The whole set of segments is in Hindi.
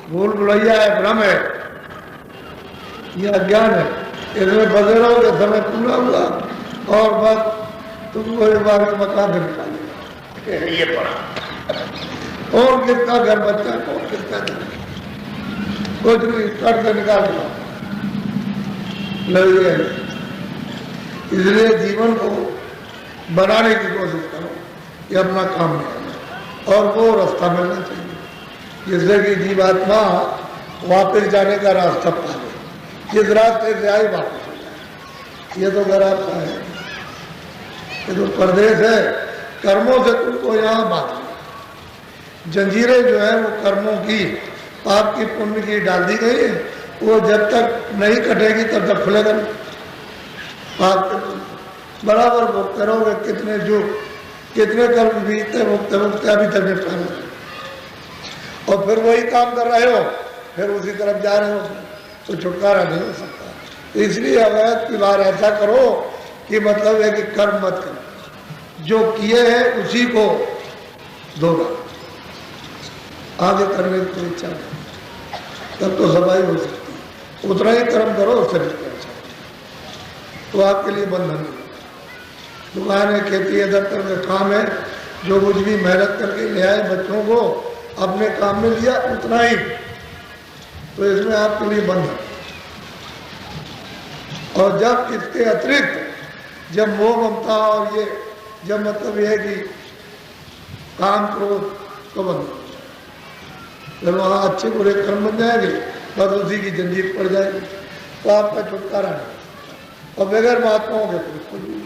भूल भुलैया है, भ्रम है, यह अज्ञान है। इसमें फंसे रहोगे, समय पूरा हुआ और बस तुमको एक बार में मकान से निकालेगा। ये पड़ा और कितना घर बच्चा और कितना घर कुछ नहीं कर से निकाल लगे। इसलिए जीवन को बनाने की कोशिश करो, ये अपना काम नहीं और वो रास्ता मिलना चाहिए जिससे कि जीवात्मा वापस जाने का रास्ता पाए। जिस रास्ते से आई वापस हो जाए, ये तो घर आपका है, ये तो परदेश है। कर्मों से तुमको यहाँ बात जंजीरें जो है वो कर्मों की, पाप की पुण्य की डाल दी गई है, वो जब तक नहीं कटेगी तब तक खुलेगा नहीं। पाप बराबर भुगते रहोगे, कितने जो कितने कर्म बीतते भुगते भुगते अभी तक निपटाना, और फिर वही काम कर रहे हो, फिर उसी तरफ जा रहे हो, तो छुटकारा नहीं हो सकता। इसलिए अवैध की बार ऐसा करो कि मतलब है कि कर्म मत करो, जो किए हैं उसी को दोहरा, आगे करने की इच्छा नहीं, तब तो सफाई हो सकती है। उतना ही कर्म करो, उससे भी अच्छा तो आपके लिए बंधन नहीं। दुकान है, खेती है, दफ्तर में काम है, जो कुछ भी मेहनत करके ले आए बच्चों को अपने काम में लिया उतना ही, तो इसमें आपके लिए बंधन। और जब इसके अतिरिक्त जब मोह ममता और ये जब मतलब ये है कि काम क्रोध तो बंधन, जब वहाँ अच्छे बुरे कर्म बन जाएंगे बस उसी की जंजीर पड़ जाएगी, तो आपका छुटकारा नहीं। और बगैर महात्माओं के कुछ नहीं।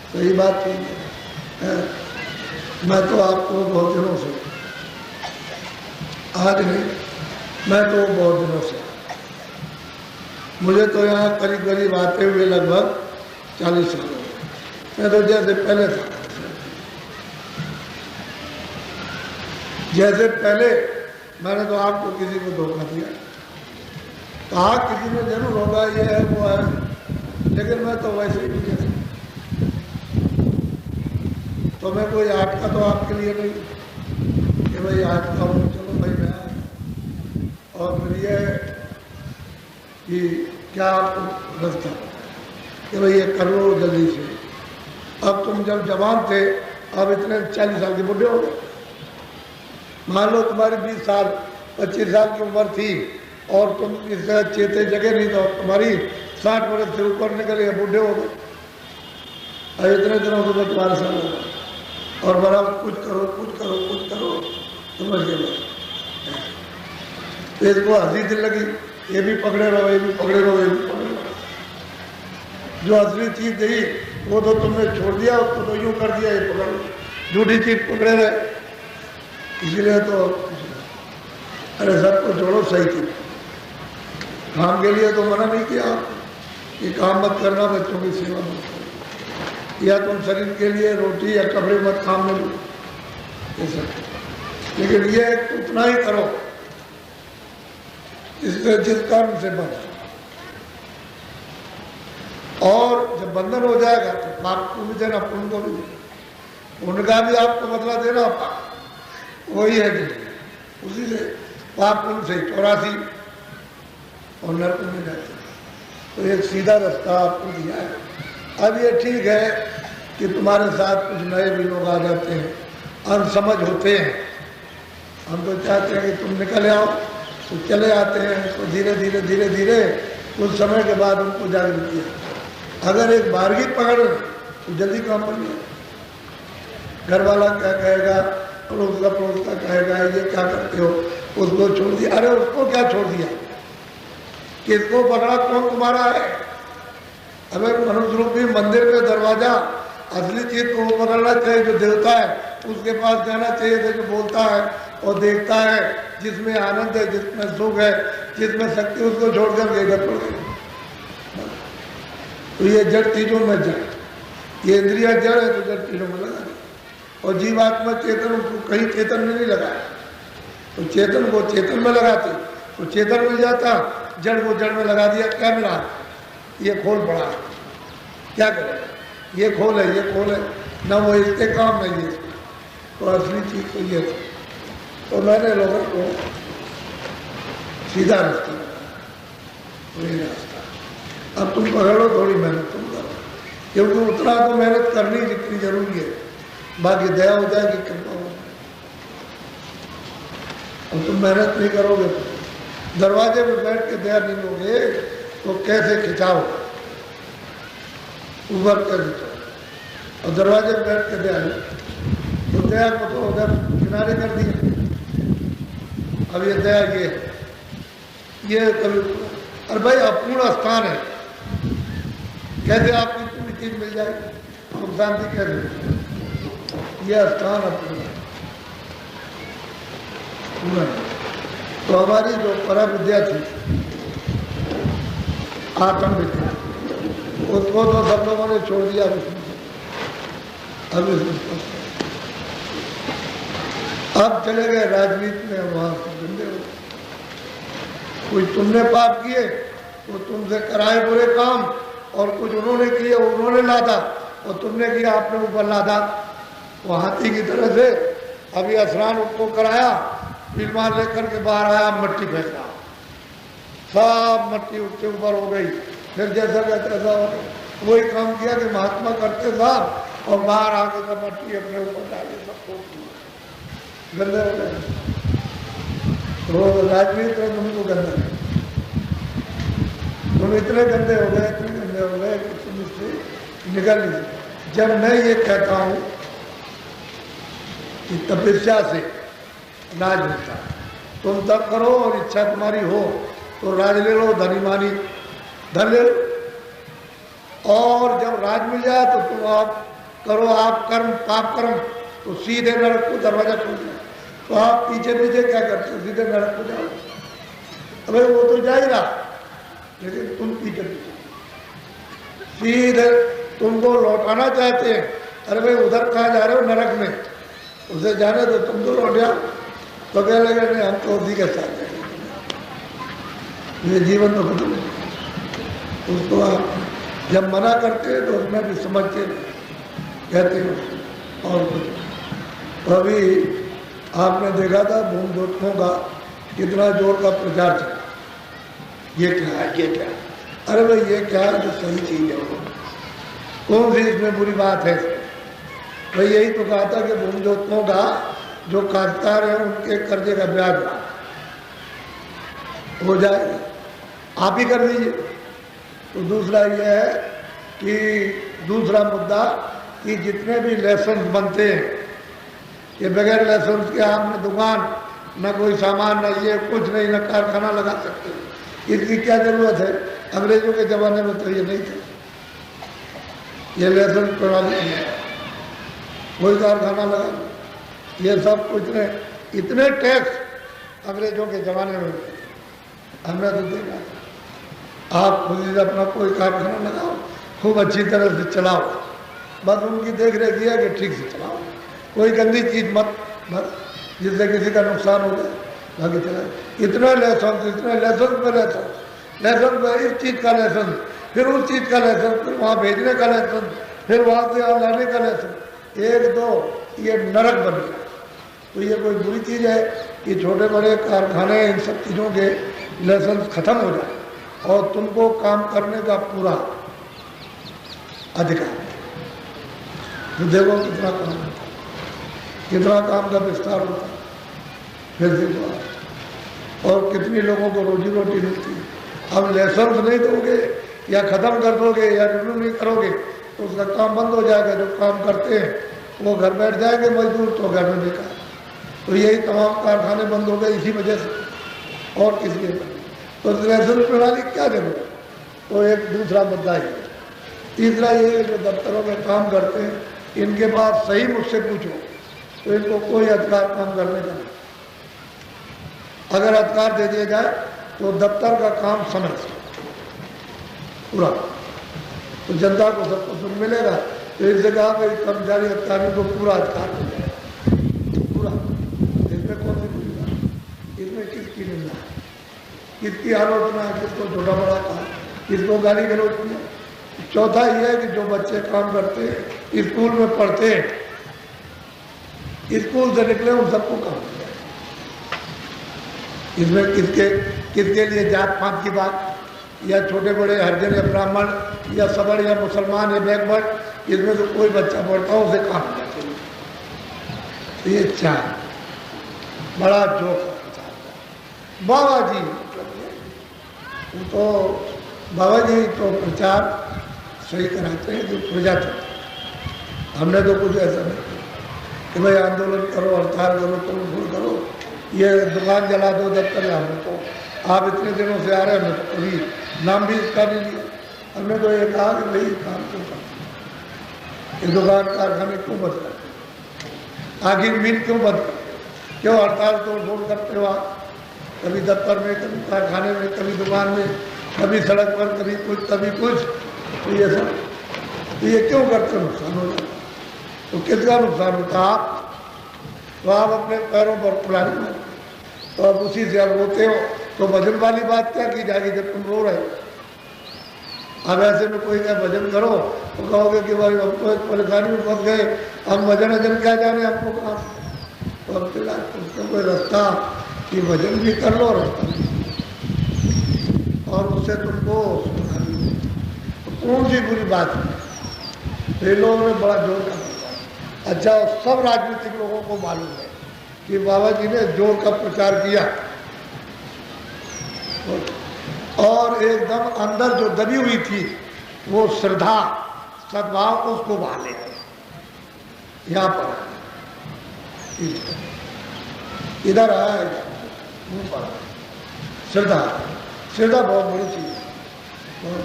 सही बात नहीं है। मैं तो आपको बहुत दिनों से, आज नहीं, मैं तो बहुत दिनों से, मुझे तो यहाँ करीब करीब आते हुए लगभग 40 साल हो गए। मैं तो जैसे पहले था, जैसे पहले मैंने तो आपको किसी को धोखा दिया, कहा किसी ने जरूर होगा, ये है वो है, लेकिन मैं तो वैसे ही नहीं। तो मैं कोई आटका तो आपके लिए नहीं कि भाई आटका हूँ, चलो भाई मैं आया। और फिर ये कि क्या आपको रास्ता कि भाई ये कर लो जल्दी से। अब तुम जब जवान थे, अब इतने 40 साल के बुढ़े हो गए। मान लो तुम्हारी 20 साल 25 साल की उम्र थी और तुम इस चेते जगह नहीं, तो तुम्हारी 60 वर्ष से ऊपर निकले, बुढ़े हो गए। और इतने दिनों से तुम्हारे साथ हो गए और बराबर कुछ करो कुछ करो कुछ करो, समझ गए। इसको हंसी दिल लगी, ये भी पकड़े रहो, ये भी पकड़े रहो, ये भी पकड़े रहो। जो असली चीज थी वो तो तुमने छोड़ दिया, उसको तो यूं कर दिया, ये पकड़ लो, झूठी चीज पकड़े रहे। इसीलिए तो अरे सबको जोड़ो, सही थी। काम के लिए तो मना नहीं किया कि काम मत करना, बच्चों की सेवा मत करो, या तुम शरीर के लिए रोटी या कपड़े मत काम में लो, ये सब। लेकिन ये उतना ही करो इससे जिस कर्म से बंध, और जब बंधन हो जाएगा तो पाप को भी देना, पुण्य को भी देना। उनका भी आपको बदला देना, वही है कि उसी से पाप पुण्य से 84 और नरक में जाते। तो एक सीधा रास्ता आपको दिया है। अब ये ठीक है कि तुम्हारे साथ कुछ नए भी लोग आ जाते हैं, अनसमझ होते हैं। हम तो चाहते हैं कि तुम निकल आओ, तो चले आते हैं, तो धीरे धीरे धीरे धीरे कुछ समय के बाद उनको जागृत किया। अगर एक बारगी पकड़ तो जल्दी काम कर लिया। घर वाला क्या कहेगा, पड़ोस का कहेगा, ये क्या करते हो, उसको छोड़ दिया। अरे उसको क्या छोड़ दिया, किसको पकड़ा, कौन तुम्हारा है? अगर मनुष्य रूपी मंदिर में दरवाजा, असली चीज को वो पकड़ना चाहिए जो देवता है, उसके पास जाना चाहिए जो बोलता है और देखता है, जिसमें आनंद है, जिसमें सुख है, जिसमें शक्ति, उसको छोड़कर गए पड़ गए। तो ये जड़ चीजों में जड़, ये इंद्रिया जड़ है तो जड़ चीजों में लगा, और जीवात्मा चेतन उसको कहीं चेतन में नहीं लगाया। तो चेतन को चेतन में लगाते तो चेतन मिल जाता, जड़ को जड़ में लगा दिया, क्या मिला? ये खोल पड़ा, क्या करें? ये खोल है, ये खोल है ना, वो इसके काम नहीं है। तो असली चीज तो ये थी। तो मैंने लोगों को सीधा रास्ता वही रास्ता। अब तुम पकड़ो, थोड़ी मेहनत तुम करो, क्योंकि उतना तो मेहनत करनी जितनी जरूरी है, बाकी दया हो जाएगी, कृपा हो जाएगी। अब तुम मेहनत नहीं करोगे, दरवाजे पे बैठ के दया नहीं लोगे तो कैसे खिंचाओ, ऊपर कर दो। और दरवाजे पे बैठ के दया तो दया को तो उधर किनारे कर दिया। अब ये दया ये कभी, अरे भाई अपूर्ण स्थान है, कैसे आपको पूरी चीज मिल जाएगी, हम शांति कैसे, यह स्थान अपूर्ण है पूरा। तो हमारी जो परम विद्या थी आत्म विद्या, उसको तो सब लोगों ने छोड़ दिया। अब चले गए राजनीति में, वहां से गंदे हो गए। कुछ तुमने पाप किए तो तुमसे कराए बुरे काम, और कुछ उन्होंने किए उन्होंने लादा, और तुमने किया आपने ऊपर लादा। वो हाथी की तरह से अभी स्नान उसको कराया, फिल्मान लेकर के बाहर आया, मट्टी फेंक रहा, सब मट्टी उसके ऊपर हो गई। फिर जैसा का तैसा वही काम किया कि महात्मा करते था, और बाहर आके सब मट्टी अपने ऊपर डाली, सबको गंदे हो गए। तो राजनीति में तुमको गंदा है, तुम इतने गंदे हो गए, इतने गंदे हो गए कि तुम इससे निकल नहीं सकते। जब मैं ये कहता हूँ कि तपस्या से राज मिलता है, तुम तब करो और इच्छा तुम्हारी हो तो राज ले लो, धनी मानी धन ले लो। और जब राज मिल जाए तो तुम आप करो आप कर्म पाप कर्म, तो सीधे नरक को दरवाजा खुल जाए। तो आप पीछे पीछे क्या करते हो, सीधे नरक को जाओ। अबे वो तो जा ही रहा, लेकिन तुम पीछे पीछे सीधे तुमको लौटाना चाहते हैं। अरे भाई उधर कहाँ जा रहे हो, नरक में, उसे जाने दो, तुम तो लौट जाओ। तो कह लगे नहीं, हम तो उसी के साथ जाएंगे, ये जीवन तो खत्म है। उसको आप जब मना करते हैं तो उसमें भी समझते कहते हो और कुछ। अभी आपने देखा था भूम ज्योतियों का कितना जोर का प्रचार था, ये क्या है, ये क्या है। अरे भाई ये क्या है, जो सही चीज है, कौन सी इसमें बुरी बात है। भाई यही तो कहा था कि भूम ज्योतियों का जो काश्तकार है उनके कर्जे का ब्याज हो जाएगा, आप ही कर दीजिए। तो दूसरा ये है कि दूसरा मुद्दा कि जितने भी लाइसेंस बनते हैं, ये बगैर लाइसेंस के आपने दुकान न कोई सामान न ये कुछ नहीं, न कारखाना लगा सकते। इसकी क्या जरूरत है, अंग्रेजों के जमाने में तो ये नहीं था, ये लाइसेंस प्रणाली है, कोई कारखाना लगा, ये सब कुछ नहीं। इतने टैक्स अंग्रेजों के जमाने में हमने तो देखा। आप खुद ही अपना कोई कारखाना लगाओ, खूब अच्छी तरह से चलाओ, बस उनकी देख रेख किया कि ठीक से चलाओ, कोई गंदी चीज मत जिससे किसी का नुकसान हो जाए, बाकी चलाओ। इतना लाइसेंस पे लाइसेंस पे इस चीज का लाइसेंस, फिर उस चीज का लाइसेंस, फिर वहाँ भेजने का लाइसेंस, फिर वहाँ से यहाँ लाने का लाइसेंस, एक दो ये नरक बन गया। तो ये कोई बुरी चीज है कि छोटे बड़े कारखाने इन सब चीज़ों के लाइसेंस खत्म हो जाए और तुमको काम करने का पूरा अधिकार। तो देखो कितना काम होता है, कितना काम का विस्तार होता है, फिर देखो और कितनी लोगों को रोजी रोटी मिलती है। अब लाइसेंस नहीं दोगे या ख़त्म कर दोगे या रिन्यू नहीं करोगे तो उसका काम बंद हो जाएगा। जो काम करते हैं वो घर बैठ जाएंगे मजदूर, तो घर में बेकार। तो यही तमाम कारखाने बंद हो गए इसी वजह से, और किस लिए। तो लाइसेंस प्रणाली क्या जरूरत है। तो एक दूसरा मुद्दा है। तीसरा ये जो दफ्तरों में काम करते हैं, इनके पास सही मुझसे पूछो तो इनको कोई अधिकार काम करने का नहीं। अगर अधिकार दे दिया जाए तो दफ्तर का काम समय से पूरा, तो जनता को सब कुछ मिलेगा। तो इस जगह भाई कर्मचारी अधिकारी को पूरा अधिकार मिल जाए, पूरा। इसमें कौन सी बुरी बात, इसमें किसकी निंदा है, किसकी आलोचना है, किसको छोटा बड़ा कहा, किसको गाली गलौज किया। चौथा यह है कि जो बच्चे काम करते हैं, स्कूल में पढ़ते हैं, स्कूल से निकले उन सबको काम किया। इसमें किसके लिए जात पात की बात, या छोटे बड़े हरिजन या ब्राह्मण या सबड़ या मुसलमान या बैकवर्ड, इसमें तो कोई बच्चा पढ़ता हो उसे काम होना चाहिए। तो ये चार बड़ा जोक बाबा जी, वो तो बाबा जी तो प्रचार सही कराते हैं जो प्रजा चाहते। हमने तो कुछ ऐसा नहीं किया कि भाई आंदोलन करो, हड़ताल करो, तोड़फोड़ करो, ये दुकान जला दो, दफ्तर हमने तो आप इतने दिनों से आ रहे हैं, हमने तो कभी नाम भी इसका नहीं लिया। हमने तो ये कहा कि भाई काम क्यों करते, ये दुकान कारखाने क्यों बंद करते, आखिर मिल क्यों बंद करते, क्यों हड़ताल तोड़फोड़ करते हो आप, कभी दफ्तर में, कभी कारखाने में, कभी दुकान में, कभी सड़क पर, कभी कुछ कभी कुछ, तो ये सब तो ये क्यों करते, नुकसान हो जाता। तो किसका नुकसान होता, आप तो आप अपने पैरों पर कुल्हाड़ी मारते, तो अब उसी से आप रोते हो, तो भजन वाली बात क्या की जाएगी जब तुम रो रहे हो। अब ऐसे में कोई क्या भजन करो तो कहोगे कि भाई हम तो एक परेशानी में फंस गए, हम भजन वजन क्या जाने हमको कहाँ, तो अब तुमको कोई रास्ता कि भजन भी कर लो और उससे तुमको तो कौन सी बुरी बात है। ये लोगों ने बड़ा जोर का प्रचार, अच्छा सब राजनीतिक लोगों को मालूम है कि बाबा जी ने जोर का प्रचार किया और एकदम अंदर जो दबी हुई थी वो श्रद्धा सद्भाव उसको बहा ले गए। यहाँ पर इधर आया, मुंह पर श्रद्धा, श्रद्धा बहुत बड़ी चीज है।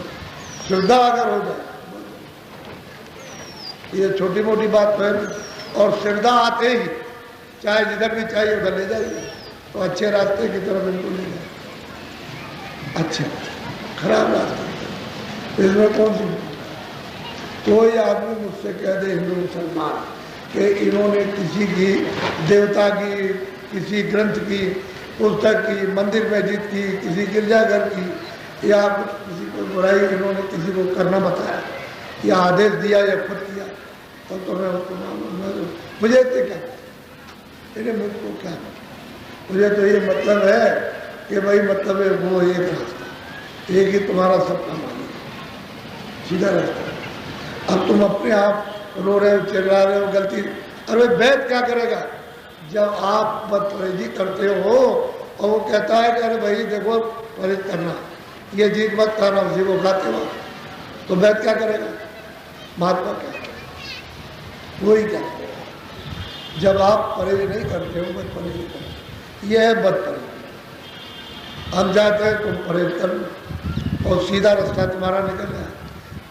श्रद्धा अगर हो जाए, ये छोटी मोटी बात तो है, और श्रद्धा आते ही चाहे जिधर भी चाहिए उधर ले जाइए, तो अच्छे रास्ते की तरफ बिल्कुल ले जाए, अच्छा खराब रास्ते इसमें कौन सी। कोई आदमी मुझसे कह दे हिंदू मुसलमान कि इन्होंने किसी की देवता की, किसी ग्रंथ की, पुस्तक की, मंदिर मस्जिद की, किसी गिरजाघर की या किसी को बुराई इन्होंने किसी को करना बताया या आदेश दिया या खुद किया, तो मैं उसको मुझे इससे क्या, इन्हें मुझको क्या, मुझे तो ये मतलब है कि भाई मतलब है वो एक रास्ता, एक ही तुम्हारा सबका मालिक, सीधा रास्ता। अब तुम अपने आप रो रहे हो, चिल्ला रहे हो, गलती, अरे वैद क्या करेगा जब आप बदपरहेजी करते हो और वो कहता है कि अरे भाई देखो परहेज करना, ये चीज मत खाना, उसी को खाते हो, तो वैद क्या करेगा, महात्मा क्या करेगा, वही क्या करेगा। जब आप परहेज नहीं करते हो, बदपरहेजी करते, ये है बदपरहेजी। हम चाहते हैं तुम परहेज कर लो और सीधा रास्ता तुम्हारा निकल जाए,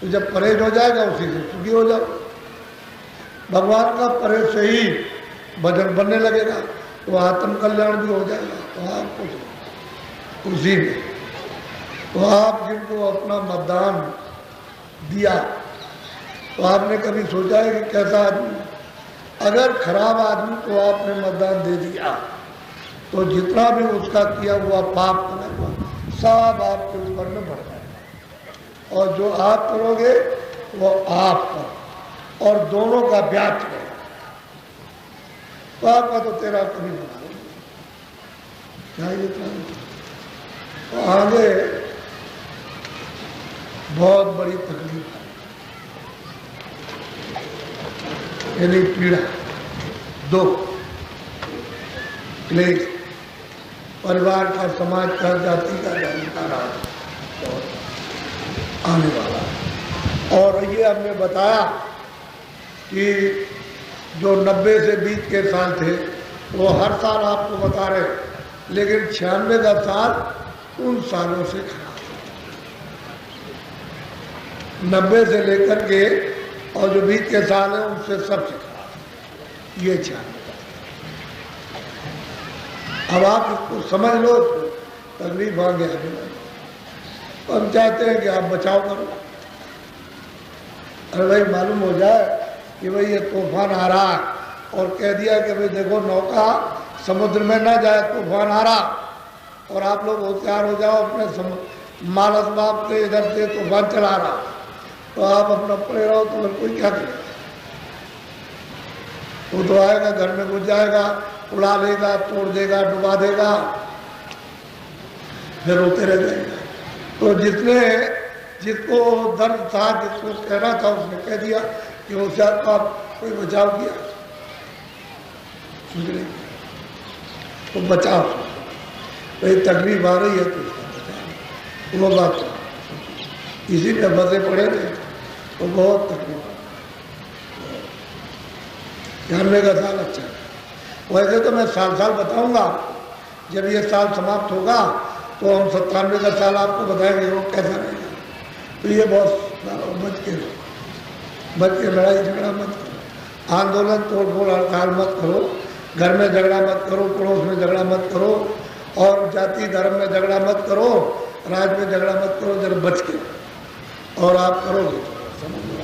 तो जब परहेज हो जाएगा उसी से सुखी हो जाओ। भगवान का परहेज से ही भजन बनने लगेगा तो आत्म कल्याण भी हो जाएगा। तो आप कुछ उसी में, तो आप जिनको अपना मतदान दिया, तो आपने कभी सोचा है कि कैसा आदमी, अगर खराब आदमी को आपने मतदान दे दिया तो जितना भी उसका किया हुआ पाप बना सब आपके ऊपर में बढ़ जाएगा, और जो आप करोगे वो आप करो, और दोनों का ब्याज है। पाप का तो तेरा कभी बना चाहिए, तो आगे बहुत बड़ी तकलीफ है, यानी पीड़ा, दुख, क्लेश, परिवार का, समाज का, जाति का, धर्म का राज आने वाला। और ये हमने बताया कि जो 90 से 20 के साल थे वो हर साल आपको बता रहे, लेकिन 96 का साल उन सालों से खराब, 90 से लेकर के और जो 20 के साल है उनसे सबसे खराब ये 96। अब आप इसको समझ लो, तकलीफ आ गया। हम चाहते हैं कि आप बचाव करो, अरे भाई मालूम हो जाए कि भाई ये तूफान आ रहा है और कह दिया कि भाई देखो नौका समुद्र में ना जाए, तूफान आ रहा, और आप लोग होशियार हो जाओ, अपने माल असबाब से इधर से तूफान चला रहा, तो आप अपना पड़े रहो, तो फिर कोई क्या करे। वो तो आएगा, घर में घुस जाएगा, उड़ा लेगा, तोड़ देगा, डुबा देगा। फिर रोते रह जाएंगे। तो जिसको दर्द था, जिसको कहना था, उसने कह दिया कि वो शायद आप कोई बचाव किया, समझ रहे, तो बचाव, कोई तकलीफ आ रही है तो उसका बचाव, वो बात इसी में फंसे पड़े थे तो बहुत तकलीफ। जानने का साल अच्छा है। वैसे तो मैं साल साल बताऊंगा, जब ये साल समाप्त होगा तो हम 97 का साल आपको बताएंगे वो कैसा रहेगा। तो ये बहुत बच के लड़ाई झगड़ा मत करो, आंदोलन तोड़ फोड़ हड़ताल मत करो, घर में झगड़ा मत करो, पड़ोस में झगड़ा मत करो, और जाति धर्म में झगड़ा मत करो, राज्य में झगड़ा मत करो, जरा बच के, और आप करोगे तो समझ लो।